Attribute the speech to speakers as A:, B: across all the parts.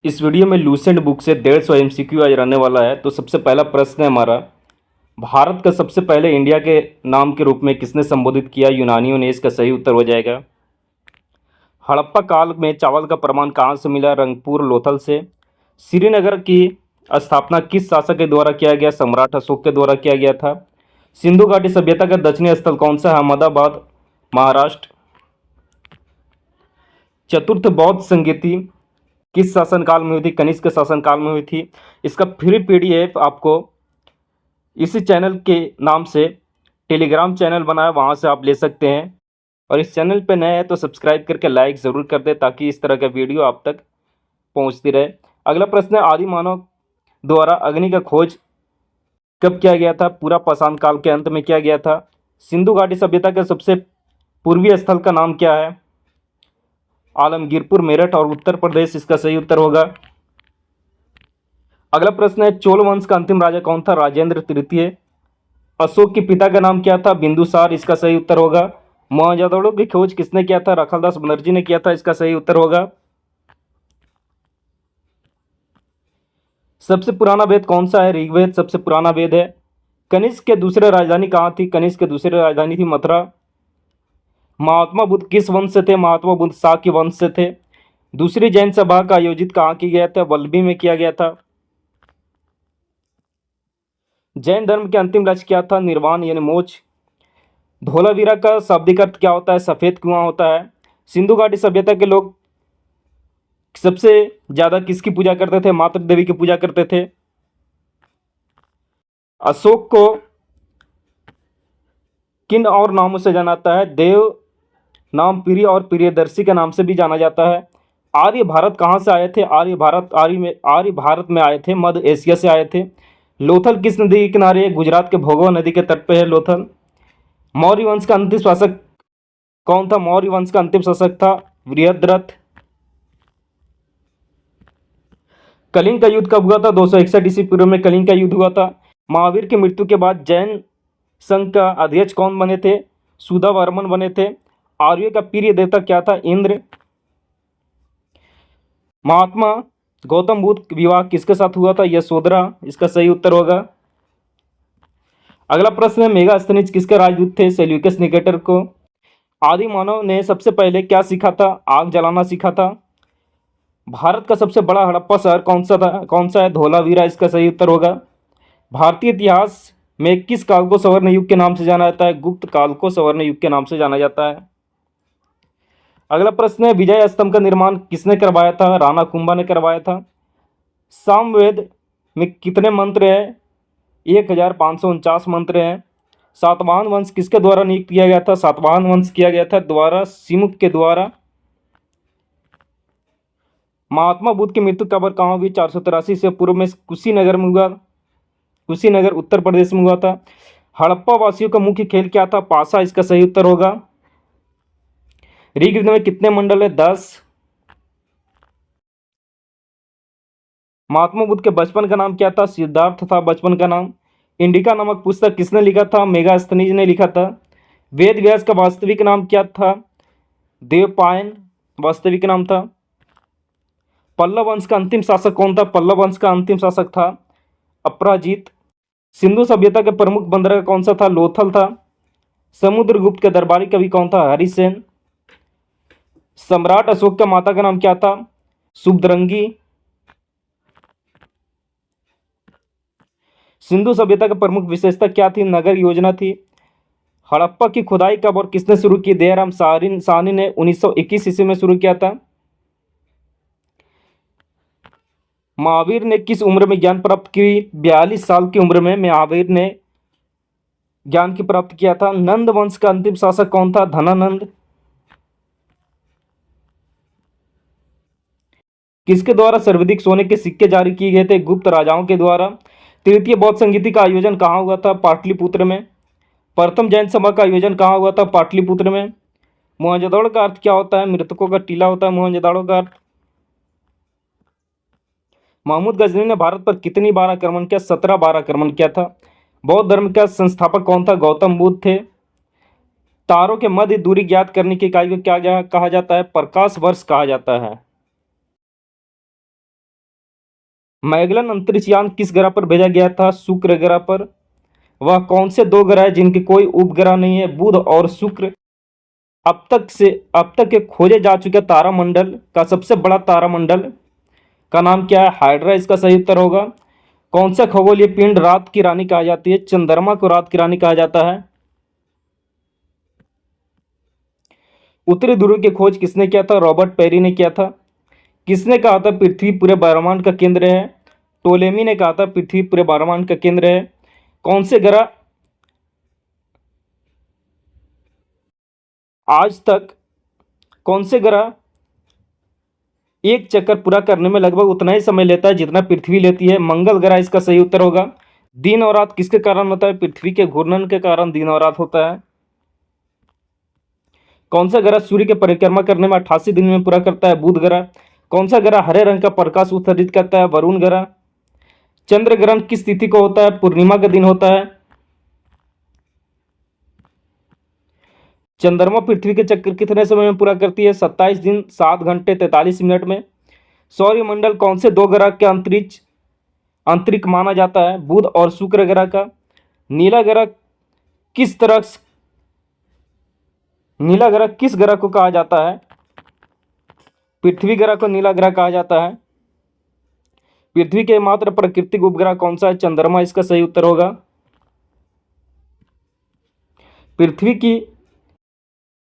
A: इस वीडियो में Lucent book से 150 एमसीक्यू आज रहने वाला है। तो सबसे पहला प्रश्न है हमारा, भारत का सबसे पहले इंडिया के नाम के रूप में किसने संबोधित किया? यूनानियों ने। इसका सही उत्तर हो जाएगा। हड़प्पा काल में चावल का प्रमाण कहाँ से मिला? रंगपुर लोथल से। श्रीनगर की स्थापना किस शासक के द्वारा किया गया? सम्राट अशोक के द्वारा किया गया था। सिंधु घाटी सभ्यता का दक्षिणी स्थल कौन सा है? अहमदाबाद, महाराष्ट्र। चतुर्थ बौद्ध संगीति किस शासनकाल में हुई थी? कनिष्क शासनकाल में हुई थी। इसका फ्री पीडीएफ आपको इसी चैनल के नाम से टेलीग्राम चैनल बनाया, वहाँ से आप ले सकते हैं। और इस चैनल पे नए हैं तो सब्सक्राइब करके लाइक ज़रूर कर दें ताकि इस तरह का वीडियो आप तक पहुँचती रहे। अगला प्रश्न है, आदि मानव द्वारा अग्नि का खोज कब किया गया था? पूरा पाषाण काल के अंत में किया गया था। सिंधु घाटी सभ्यता के सबसे पूर्वी स्थल का नाम क्या है? आलमगीरपुर, मेरठ और उत्तर प्रदेश। इसका सही उत्तर होगा। अगला प्रश्न है, चोल वंश का अंतिम राजा कौन था? राजेंद्र तृतीय। अशोक के पिता का नाम क्या था? बिंदुसार। इसका सही उत्तर होगा। मोहनजोदड़ो की खोज किसने किया था? रखलदास बनर्जी ने किया था। इसका सही उत्तर होगा। सबसे पुराना वेद कौन सा है? ऋग्वेद सबसे पुराना वेद है। कनिष्क के दूसरे राजधानी कहाँ थी? कनिष्क के दूसरी राजधानी थी मथुरा। महात्मा बुद्ध किस वंश से थे? महात्मा बुद्ध शाक्य वंश से थे। दूसरी जैन सभा का आयोजित कहाँ किया गया था? वल्लभी में किया गया था। जैन धर्म के अंतिम लक्ष्य क्या था? निर्वाण यानी मोक्ष। धोलावीरा का शाब्दिक अर्थ क्या होता है? सफेद कुआं होता है। सिंधु घाटी सभ्यता के लोग सबसे ज्यादा किसकी पूजा करते थे? मातृ देवी की पूजा करते थे। अशोक को किन और नामों से जाना जाता है? देव नाम, प्रिय और प्रियदर्शी के नाम से भी जाना जाता है। आर्य भारत कहाँ से आए थे? आर्य भारत में आए थे, मध्य एशिया से आए थे। लोथल किस नदी के किनारे है? गुजरात के भोगव नदी के तट पे है लोथल। मौर्य वंश का अंतिम शासक कौन था? मौर्य वंश का अंतिम शासक था बृहद्रथ। कलिंग का युद्ध कब हुआ था? 261 ईस्वी पूर्व में कलिंग का युद्ध हुआ था। महावीर की मृत्यु के बाद जैन संघ का अध्यक्ष कौन बने थे? सुधावर्मन बने थे। आर्यों का प्रिय देवता क्या था? इंद्र। महात्मा गौतम बुद्ध विवाह किसके साथ हुआ था? यशोधरा। इसका सही उत्तर होगा। अगला प्रश्न है, मेगास्थनीज किसके राजदूत थे? सेल्यूकस निकेटर को। आदि मानव ने सबसे पहले क्या सीखा था? आग जलाना सीखा था। भारत का सबसे बड़ा हड़प्पा शहर कौन सा है? धोलावीरा। इसका सही उत्तर होगा। भारतीय इतिहास में किस काल को स्वर्ण युग के नाम से जाना जाता है? गुप्त काल को स्वर्ण युग के नाम से जाना जाता है। अगला प्रश्न है, विजय स्तंभ का निर्माण किसने करवाया था? राणा कुंभा ने करवाया था। सामवेद में कितने मंत्र हैं? 1549 मंत्र हैं। सातवाहन वंश किसके द्वारा नियुक्त किया गया था? सातवाहन वंश किया गया था द्वारा सिमुक के द्वारा। महात्मा बुद्ध की मृत्यु कब और कहाँ हुई? 483 से पूर्व में कुशीनगर में हुआ। कुशीनगर उत्तर प्रदेश में हुआ था। हड़प्पा वासियों का मुख्य खेल क्या था? पासा। इसका सही उत्तर होगा। ऋग्वेद में कितने मंडल है? 10। महात्मा बुद्ध के बचपन का नाम क्या था? सिद्धार्थ था बचपन का नाम। इंडिका नामक पुस्तक किसने लिखा था? मेगास्थनीज ने लिखा था। वेद व्यास का वास्तविक नाम क्या था? देवपायन वास्तविक नाम था। पल्लव वंश का अंतिम शासक कौन था? पल्लव वंश का अंतिम शासक था अपराजित। सिंधु सभ्यता के प्रमुख बंदरगाह कौन सा था? लोथल था। समुद्रगुप्त के दरबारी कवि कौन था? हरिसेन। सम्राट अशोक का माता का नाम क्या था? शुभद्रंगी। सिंधु सभ्यता की प्रमुख विशेषता क्या थी? नगर योजना थी। हड़प्पा की खुदाई कब और किसने शुरू की? दयाराम साहनी ने 1921 ईस्वी में शुरू किया था। महावीर ने किस उम्र में ज्ञान प्राप्त की? 42 साल की उम्र में महावीर ने ज्ञान की प्राप्त किया था। नंद वंश का अंतिम शासक कौन था? धनानंद। किसके द्वारा सर्वाधिक सोने के सिक्के जारी किए गए थे? गुप्त राजाओं के द्वारा। तृतीय बौद्ध संगीति का आयोजन कहाँ हुआ था? पाटलिपुत्र में। प्रथम जैन सभा का आयोजन कहाँ हुआ था? पाटलिपुत्र में। मोहनजोदड़ो का अर्थ क्या होता है? मृतकों का टीला होता है मोहनजोदड़ो का अर्थ। महमूद गजनी ने भारत पर कितनी बार आक्रमण किया? 17 बार आक्रमण किया था। बौद्ध धर्म का संस्थापक कौन था? गौतम बुद्ध थे। तारों के मध्य दूरी ज्ञात करने की इकाई को क्या कहा जाता है? प्रकाश वर्ष कहा जाता है। मैगलन अंतरिक्ष यान किस ग्रह पर भेजा गया था? शुक्र ग्रह पर। वह कौन से दो ग्रह हैं जिनके कोई उपग्रह नहीं है? बुध और शुक्र। अब तक के खोजे जा चुके तारामंडल का सबसे बड़ा तारामंडल का नाम क्या है? हाइड्रा इसका सही उत्तर होगा। कौन सा खगोलीय पिंड रात की रानी कहा जाती है? चंद्रमा को रात की रानी कहा जाता है। उत्तरी ध्रुव की खोज किसने किया था? रॉबर्ट पेरी ने किया था। किसने कहा था पृथ्वी पूरे ब्रह्मांड का केंद्र है? टोलेमी ने कहा था पृथ्वी पूरे ब्रह्मांड का केंद्र है। कौन से ग्रह आज तक कौन से ग्रह एक चक्कर पूरा करने में लगभग उतना ही समय लेता है जितना पृथ्वी लेती है? मंगल ग्रह इसका सही उत्तर होगा। दिन और रात किसके कारण होता है? पृथ्वी के घूर्णन के कारण दिन और रात होता है। कौन सा ग्रह सूर्य की परिक्रमा करने में 88 दिन में पूरा करता है? बुध ग्रह। कौन सा ग्रह हरे रंग का प्रकाश उत्सर्जित करता है? वरुण ग्रह। चंद्र ग्रहण किस तिथि को होता है? पूर्णिमा के दिन होता है। चंद्रमा पृथ्वी के चक्कर कितने समय में पूरा करती है? 27 दिन 7 घंटे 43 मिनट में। सौरमंडल कौन से दो ग्रह के अंतरिक्ष माना जाता है? बुध और शुक्र ग्रह का। नीला ग्रह किस तरह नीला ग्रह किस ग्रह को कहा जाता है? पृथ्वी ग्रह को नीला ग्रह कहा जाता है। पृथ्वी के मात्र प्राकृतिक उपग्रह कौन सा है? चंद्रमा इसका सही उत्तर होगा। पृथ्वी की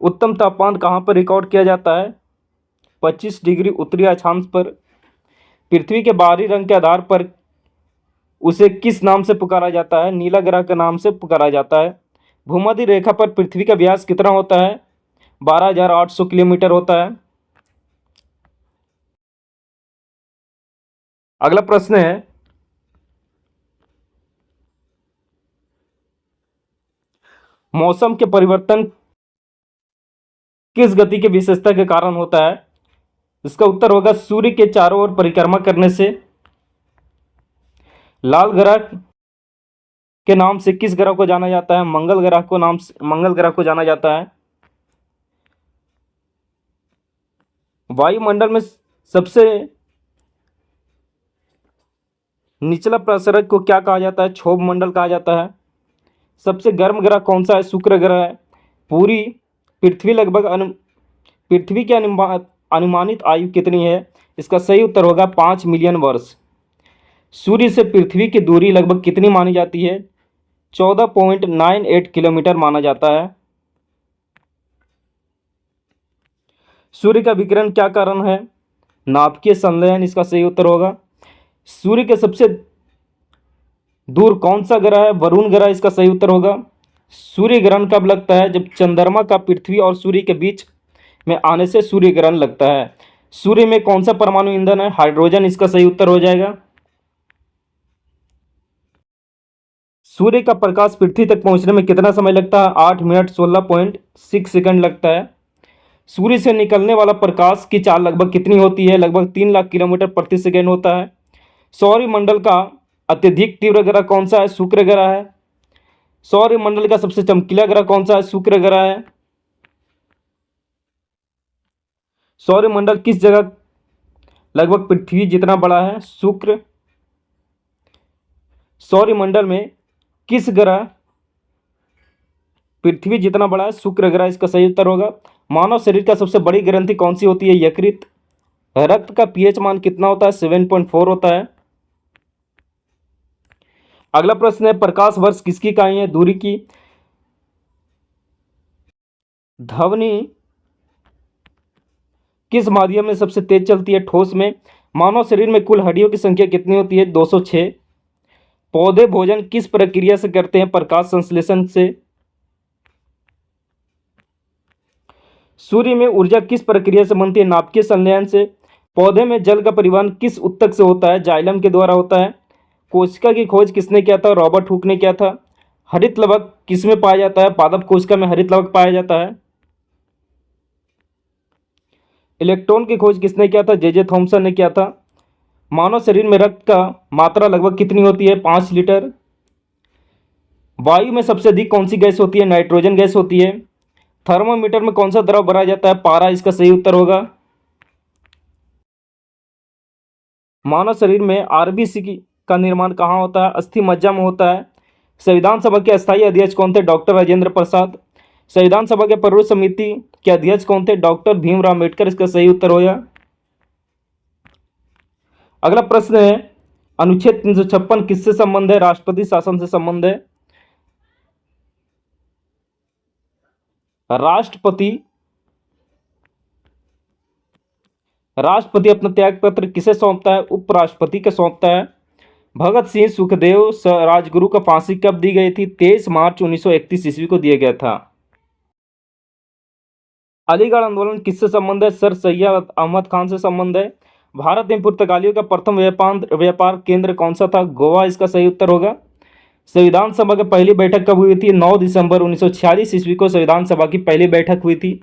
A: उत्तम तापमान कहाँ पर रिकॉर्ड किया जाता है? 25 डिग्री उत्तरी अक्षांश पर। पृथ्वी के बाहरी रंग के आधार पर उसे किस नाम से पुकारा जाता है? नीला ग्रह के नाम से पुकारा जाता है। भूमध्य रेखा पर पृथ्वी का व्यास कितना होता है? 12,800 किलोमीटर होता है। अगला प्रश्न है, मौसम के परिवर्तन किस गति की विशेषता के कारण होता है? इसका उत्तर होगा सूर्य के चारों ओर परिक्रमा करने से। लाल ग्रह के नाम से किस ग्रह को जाना जाता है? मंगल ग्रह को जाना जाता है। वायुमंडल में सबसे निचला प्रसरक को क्या कहा जाता है? क्षोभ मंडल कहा जाता है। सबसे गर्म ग्रह कौन सा है? शुक्र ग्रह है। पूरी पृथ्वी पृथ्वी की अनुमानित आयु कितनी है? इसका सही उत्तर होगा 5 मिलियन वर्ष। सूर्य से पृथ्वी की दूरी लगभग कितनी मानी जाती है? 14.98 किलोमीटर माना जाता है। सूर्य का विकिरण क्या कारण है? नाभिकीय संलयन इसका सही उत्तर होगा। सूर्य के सबसे दूर कौन सा ग्रह है? वरुण ग्रह इसका सही उत्तर होगा। सूर्य ग्रहण कब लगता है? जब चंद्रमा का पृथ्वी और सूर्य के बीच में आने से सूर्य ग्रहण लगता है। सूर्य में कौन सा परमाणु ईंधन है? हाइड्रोजन इसका सही उत्तर हो जाएगा। सूर्य का प्रकाश पृथ्वी तक पहुंचने में कितना समय लगता है? 8 मिनट 16.6 सेकंड लगता है। सूर्य से निकलने वाला प्रकाश की चाल लगभग कितनी होती है? लगभग 3 लाख किलोमीटर प्रति सेकेंड होता है। सौरमंडल का अत्यधिक तीव्र ग्रह कौन सा है? शुक्र ग्रह है। सौरमंडल का सबसे चमकीला ग्रह कौन सा है? शुक्र ग्रह है। सौरमंडल किस जगह लगभग पृथ्वी जितना बड़ा है? शुक्र। सौरमंडल में किस ग्रह पृथ्वी जितना बड़ा है? शुक्र ग्रह इसका सही उत्तर होगा। मानव शरीर का सबसे बड़ी ग्रंथि कौन सी होती है? यकृत। रक्त का पीएच मान कितना होता है? 7.4 होता है। अगला प्रश्न है, प्रकाश वर्ष किसकी इकाई है? दूरी की। ध्वनि किस माध्यम में सबसे तेज चलती है? ठोस में। मानव शरीर में कुल हड्डियों की संख्या कितनी होती है? 206। पौधे भोजन किस प्रक्रिया से करते हैं? प्रकाश संश्लेषण से। सूर्य में ऊर्जा किस प्रक्रिया से बनती है? नाभिकीय संलयन से। पौधे में जल का परिवहन किस ऊतक से होता है? जाइलम के द्वारा होता है। कोशिका की खोज किसने किया था? रॉबर्ट हुक ने किया था। हरित लवक किसमें पाया जाता है? पादप कोशिका में हरित लवक पाया जाता है। इलेक्ट्रॉन की खोज किसने किया था? जे थॉमसन ने किया था। मानव शरीर में रक्त का मात्रा लगभग कितनी होती है? 5 लीटर। वायु में सबसे अधिक कौन सी गैस होती है? नाइट्रोजन गैस होती है। थर्मोमीटर में कौन सा द्रव भरा जाता है? पारा इसका सही उत्तर होगा। मानव शरीर में आरबीसी का निर्माण कहाँ होता है? अस्थि मज्जा में होता है। संविधान सभा के अस्थायी अध्यक्ष कौन थे? डॉक्टर राजेंद्र प्रसाद। संविधान सभा के प्ररूप समिति के अध्यक्ष कौन थे? डॉक्टर भीमराव अम्बेडकर। इसका सही उत्तर होगा। अगला प्रश्न है, अनुच्छेद 356 किससे संबंध है? राष्ट्रपति शासन से संबंध है। राष्ट्रपति अपना त्याग पत्र किसे सौंपता है? उपराष्ट्रपति को सौंपता है। भगत सिंह सुखदेव राजगुरु को फांसी कब दी गई थी? 23 मार्च 1931 ईस्वी को दिया गया था। अलीगढ़ आंदोलन किससे संबंध है? सर सैयद अहमद खान से संबंध है। भारत में पुर्तगालियों का प्रथम व्यापार केंद्र कौन सा था? गोवा। इसका सही उत्तर होगा। संविधान सभा की पहली बैठक कब हुई थी? 9 दिसंबर 1946 ईस्वी को संविधान सभा की पहली बैठक हुई थी।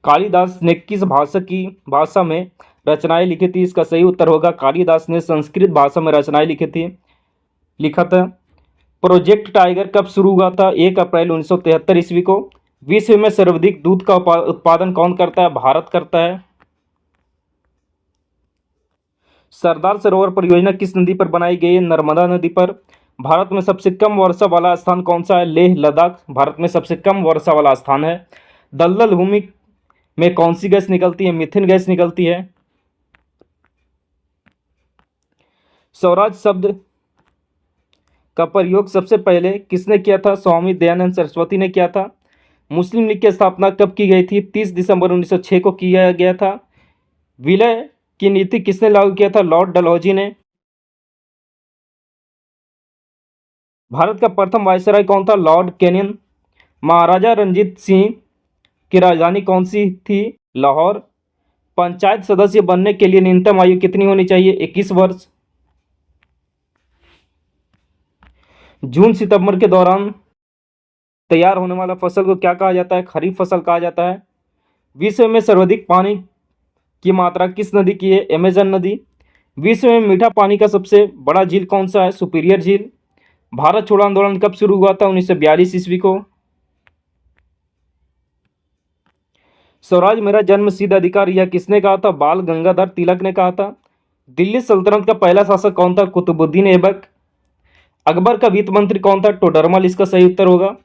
A: कालिदास ने किस भाषा में रचनाएं लिखी थी? इसका सही उत्तर होगा कालिदास ने संस्कृत भाषा में रचनाएं लिखा था। प्रोजेक्ट टाइगर कब शुरू हुआ था? 1 अप्रैल 1973 ईस्वी को। विश्व में सर्वाधिक दूध का उत्पादन कौन करता है? भारत करता है। सरदार सरोवर परियोजना किस नदी पर बनाई गई है? नर्मदा नदी पर। भारत में सबसे कम वर्षा वाला स्थान कौन सा है? लेह लद्दाख भारत में सबसे कम वर्षा वाला स्थान है। दलदल भूमि में कौन सी गैस निकलती है? मीथेन गैस निकलती है। स्वराज शब्द का प्रयोग सबसे पहले किसने किया था? स्वामी दयानंद सरस्वती ने किया था। मुस्लिम लीग की स्थापना कब की गई थी? 30 दिसंबर 1906 को किया गया था। विलय की नीति किसने लागू किया था? लॉर्ड डलहौजी ने। भारत का प्रथम वायसराय कौन था? Lord Canning. महाराजा रणजीत सिंह की राजधानी कौन सी थी? लाहौर। पंचायत सदस्य बनने के लिए न्यूनतम आयु कितनी होनी चाहिए? 21 वर्ष। जून सितंबर के दौरान तैयार होने वाला फसल को क्या कहा जाता है? खरीफ फसल कहा जाता है। विश्व में सर्वाधिक पानी की मात्रा किस नदी की है? अमेजन नदी। विश्व में मीठा पानी का सबसे बड़ा झील कौन सा है? सुपीरियर झील। भारत छोड़ो आंदोलन कब शुरू हुआ था? 1942 ईस्वी को। स्वराज मेरा जन्म सिद्ध अधिकार यह किसने कहा था? बाल गंगाधर तिलक ने कहा था। दिल्ली सल्तनत का पहला शासक कौन था? कुतुबुद्दीन ऐबक। अकबर का वित्त मंत्री कौन था? टोडरमल। इसका सही उत्तर होगा।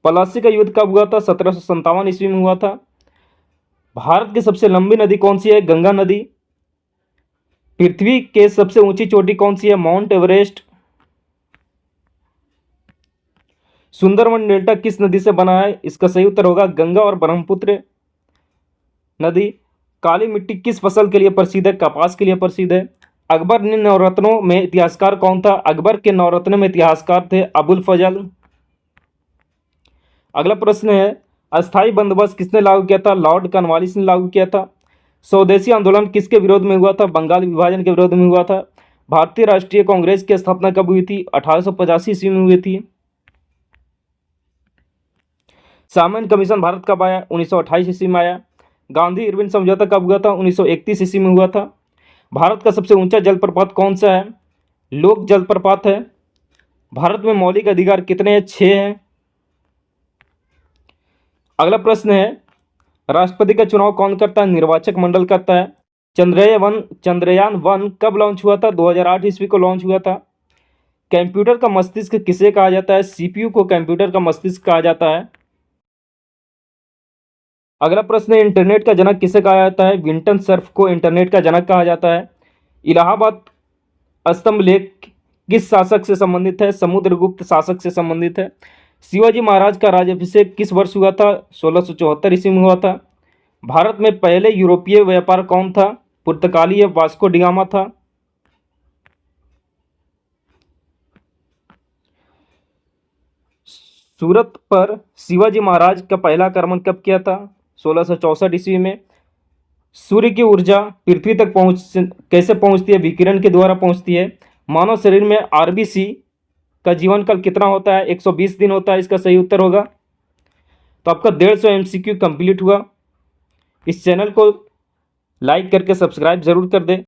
A: प्लासी का युद्ध कब हुआ था? 1757 ईस्वी में हुआ था। भारत की सबसे लंबी नदी कौन सी है? गंगा नदी। पृथ्वी के सबसे ऊंची चोटी कौन सी है? Mount Everest. सुंदरवन डेल्टा किस नदी से बना है? इसका सही उत्तर होगा गंगा और ब्रह्मपुत्र नदी। काली मिट्टी किस फसल के लिए प्रसिद्ध है? कपास के लिए प्रसिद्ध है। अकबर ने नवरत्नों में इतिहासकार कौन था? अकबर के नवरत्नों में इतिहासकार थे अबुल फजल। अगला प्रश्न है, अस्थायी बंदोबस्त किसने लागू किया था? लॉर्ड कॉर्नवालिस ने लागू किया था। स्वदेशी आंदोलन किसके विरोध में हुआ था? बंगाल विभाजन के विरोध में हुआ था। भारतीय राष्ट्रीय कांग्रेस की स्थापना कब हुई थी? 1885 ईस्वी में हुई थी। सामन कमीशन भारत कब आया? 1928 ईस्वी में आया। गांधी इरविन समझौता कब हुआ था? 1931 ईस्वी में हुआ था। भारत का सबसे ऊंचा जलप्रपात कौन सा है? लोक जलप्रपात है। भारत में मौलिक अधिकार कितने हैं? 6 हैं। अगला प्रश्न है, राष्ट्रपति का चुनाव कौन करता है? निर्वाचक मंडल करता है। चंद्रयान 1 कब लॉन्च हुआ था? 2008 ईस्वी को लॉन्च हुआ था। कंप्यूटर का मस्तिष्क किसे कहा जाता है? सीपीयू को कंप्यूटर का मस्तिष्क कहा जाता है। अगला प्रश्न है, इंटरनेट का जनक किसे कहा जाता है? विंटन सर्फ को इंटरनेट का जनक कहा जाता है। इलाहाबाद स्तंभ लेख किस शासक से संबंधित है? समुद्रगुप्त शासक से संबंधित है। शिवाजी महाराज का राज्याभिषेक किस वर्ष हुआ था? 1674 ईस्वी में हुआ था। भारत में पहले यूरोपीय व्यापार कौन था? पुर्तगाली वास्को डिगामा था। सूरत पर शिवाजी महाराज का पहला आक्रमण कब किया था? 1664 ईस्वी में। सूर्य की ऊर्जा पृथ्वी तक कैसे पहुंचती है? विकिरण के द्वारा पहुंचती है। मानव शरीर में आरबीसी का जीवन काल कितना होता है? 120 दिन होता है। इसका सही उत्तर होगा। तो आपका 150 MCQ कंप्लीट हुआ। इस चैनल को लाइक करके सब्सक्राइब जरूर कर दें।